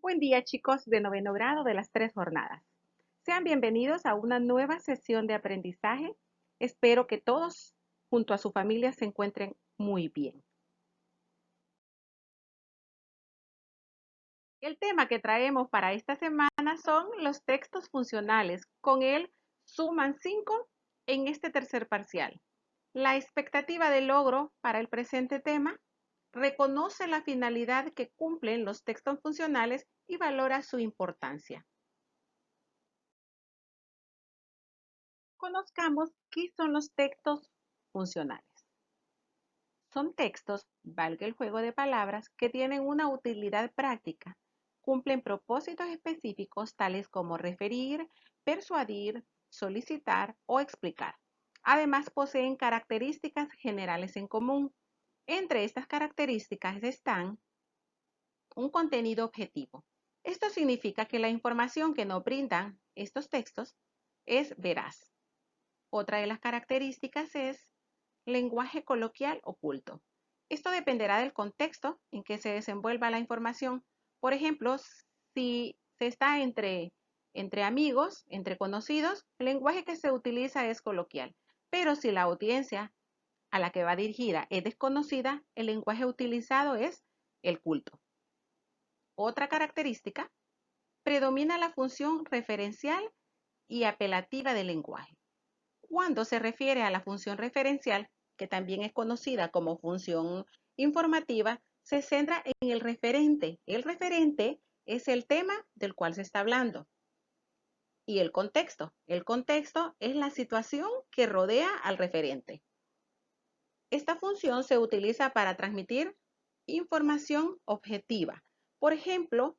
Buen día, chicos de noveno grado de las 3 jornadas. Sean bienvenidos a una nueva sesión de aprendizaje. Espero que todos junto a su familia se encuentren muy bien. El tema que traemos para esta semana son los textos funcionales. Con él suman 5 en este tercer parcial. La expectativa de logro para el presente tema reconoce la finalidad que cumplen los textos funcionales y valora su importancia. Conozcamos qué son los textos funcionales. Son textos, valga el juego de palabras, que tienen una utilidad práctica, cumplen propósitos específicos tales como referir, persuadir, solicitar o explicar. Además, poseen características generales en común. Entre estas características están un contenido objetivo. Esto significa que la información que nos brindan estos textos es veraz. Otra de las características es lenguaje coloquial oculto. Esto dependerá del contexto en que se desenvuelva la información. Por ejemplo, si se está entre amigos, entre conocidos, el lenguaje que se utiliza es coloquial. Pero si la audiencia a la que va dirigida es desconocida, el lenguaje utilizado es el culto. Otra característica, predomina la función referencial y apelativa del lenguaje. Cuando se refiere a la función referencial, que también es conocida como función informativa, se centra en el referente. El referente es el tema del cual se está hablando. Y el contexto. El contexto es la situación que rodea al referente. Esta función se utiliza para transmitir información objetiva. Por ejemplo,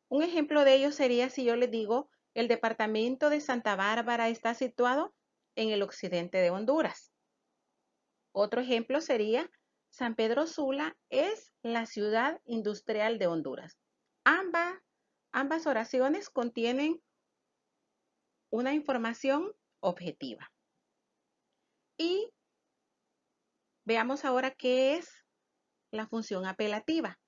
un ejemplo de ello sería si yo les digo, el departamento de Santa Bárbara está situado en el occidente de Honduras. Otro ejemplo sería, San Pedro Sula es la ciudad industrial de Honduras. Ambas oraciones contienen una información objetiva. Y veamos ahora qué es la función apelativa.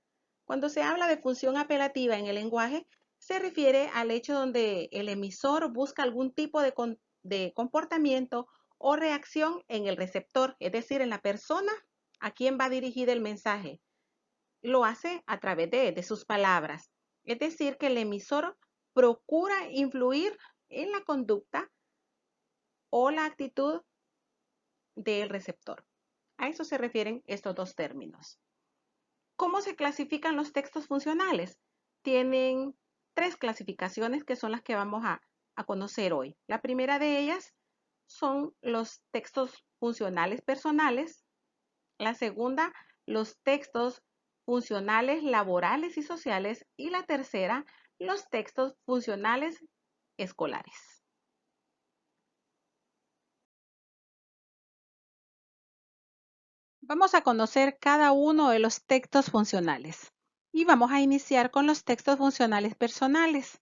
Cuando se habla de función apelativa en el lenguaje, se refiere al hecho donde el emisor busca algún tipo de comportamiento o reacción en el receptor, es decir, en la persona a quien va dirigido el mensaje. Lo hace a través de sus palabras. Es decir, que el emisor procura influir en la conducta o la actitud del receptor. A eso se refieren estos dos términos. ¿Cómo se clasifican los textos funcionales? Tienen 3 clasificaciones que son las que vamos a conocer hoy. La primera de ellas son los textos funcionales personales. La segunda, los textos funcionales laborales y sociales. Y la tercera, los textos funcionales escolares. Vamos a conocer cada uno de los textos funcionales. Y vamos a iniciar con los textos funcionales personales.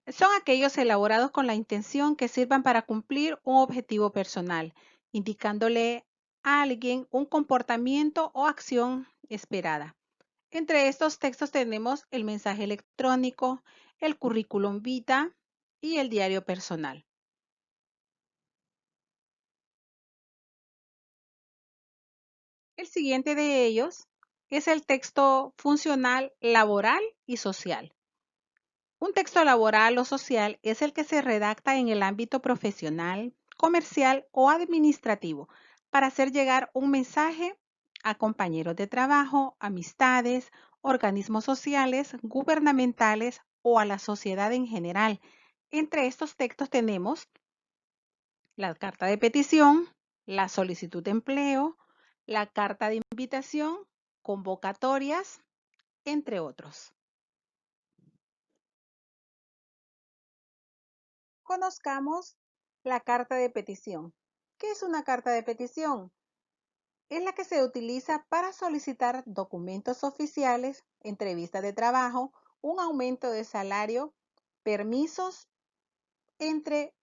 Son aquellos elaborados con la intención que sirvan para cumplir un objetivo personal, indicándole a alguien un comportamiento o acción esperada. Entre estos textos tenemos el mensaje electrónico, el currículum vitae y el diario personal. El siguiente de ellos es el texto funcional laboral y social. Un texto laboral o social es el que se redacta en el ámbito profesional, comercial o administrativo para hacer llegar un mensaje a compañeros de trabajo, amistades, organismos sociales, gubernamentales o a la sociedad en general. Entre estos textos tenemos la carta de petición, la solicitud de empleo, la carta de invitación, convocatorias, entre otros. Conozcamos la carta de petición. ¿Qué es una carta de petición? Es la que se utiliza para solicitar documentos oficiales, entrevistas de trabajo, un aumento de salario, permisos, entre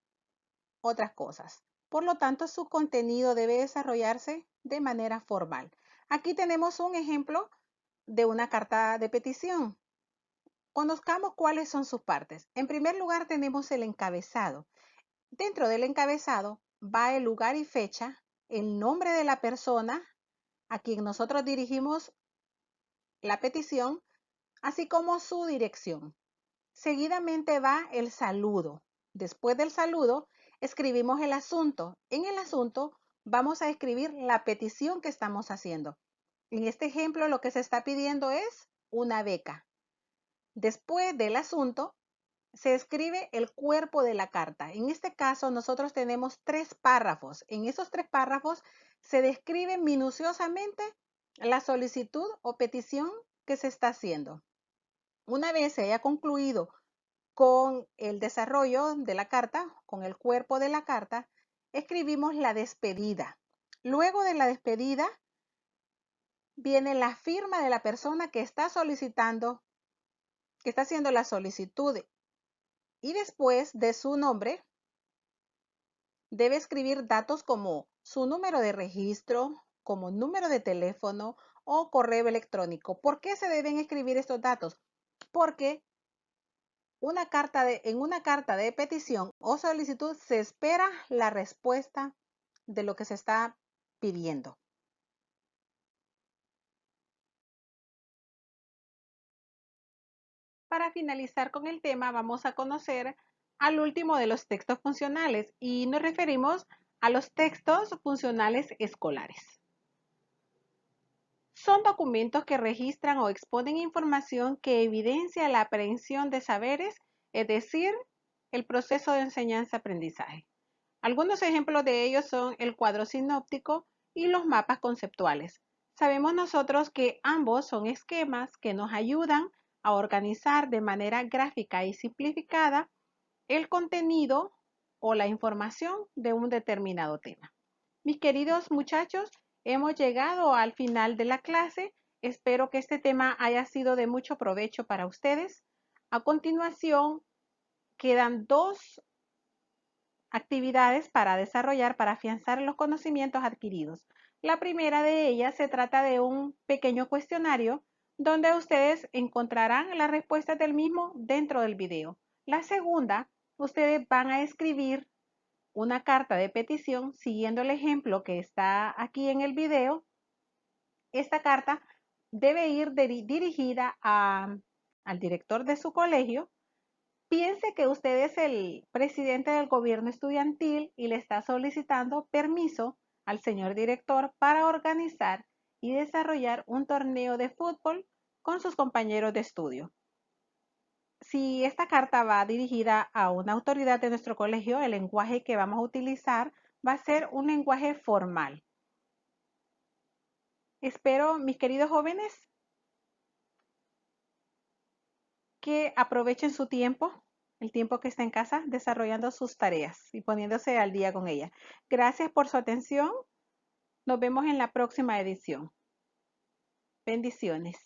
otras cosas. Por lo tanto, su contenido debe desarrollarse de manera formal. Aquí tenemos un ejemplo de una carta de petición. Conozcamos cuáles son sus partes. En primer lugar tenemos el encabezado. Dentro del encabezado va el lugar y fecha, el nombre de la persona a quien nosotros dirigimos la petición, así como su dirección. Seguidamente va el saludo. Después del saludo, escribimos el asunto. En el asunto vamos a escribir la petición que estamos haciendo. En este ejemplo, lo que se está pidiendo es una beca. Después del asunto, se escribe el cuerpo de la carta. En este caso, nosotros tenemos 3 párrafos. En esos 3 párrafos se describe minuciosamente la solicitud o petición que se está haciendo. Una vez se haya concluido con el desarrollo de la carta, con el cuerpo de la carta, escribimos la despedida. Luego de la despedida viene la firma de la persona que está solicitando, que está haciendo la solicitud, y después de su nombre debe escribir datos como su número de registro, como número de teléfono o correo electrónico. ¿Por qué se deben escribir estos datos? Porque en una carta de petición o solicitud se espera la respuesta de lo que se está pidiendo. Para finalizar con el tema, vamos a conocer al último de los textos funcionales y nos referimos a los textos funcionales escolares. Son documentos que registran o exponen información que evidencia la aprehensión de saberes, es decir, el proceso de enseñanza-aprendizaje. Algunos ejemplos de ellos son el cuadro sinóptico y los mapas conceptuales. Sabemos nosotros que ambos son esquemas que nos ayudan a organizar de manera gráfica y simplificada el contenido o la información de un determinado tema. Mis queridos muchachos, hemos llegado al final de la clase. Espero que este tema haya sido de mucho provecho para ustedes. A continuación, quedan 2 actividades para desarrollar, para afianzar los conocimientos adquiridos. La primera de ellas se trata de un pequeño cuestionario donde ustedes encontrarán las respuestas del mismo dentro del video. La segunda, ustedes van a escribir una carta de petición siguiendo el ejemplo que está aquí en el video. Esta carta debe ir dirigida al director de su colegio. Piense que usted es el presidente del gobierno estudiantil y le está solicitando permiso al señor director para organizar y desarrollar un torneo de fútbol con sus compañeros de estudio. Si esta carta va dirigida a una autoridad de nuestro colegio, el lenguaje que vamos a utilizar va a ser un lenguaje formal. Espero, mis queridos jóvenes, que aprovechen su tiempo, el tiempo que está en casa, desarrollando sus tareas y poniéndose al día con ellas. Gracias por su atención. Nos vemos en la próxima edición. Bendiciones.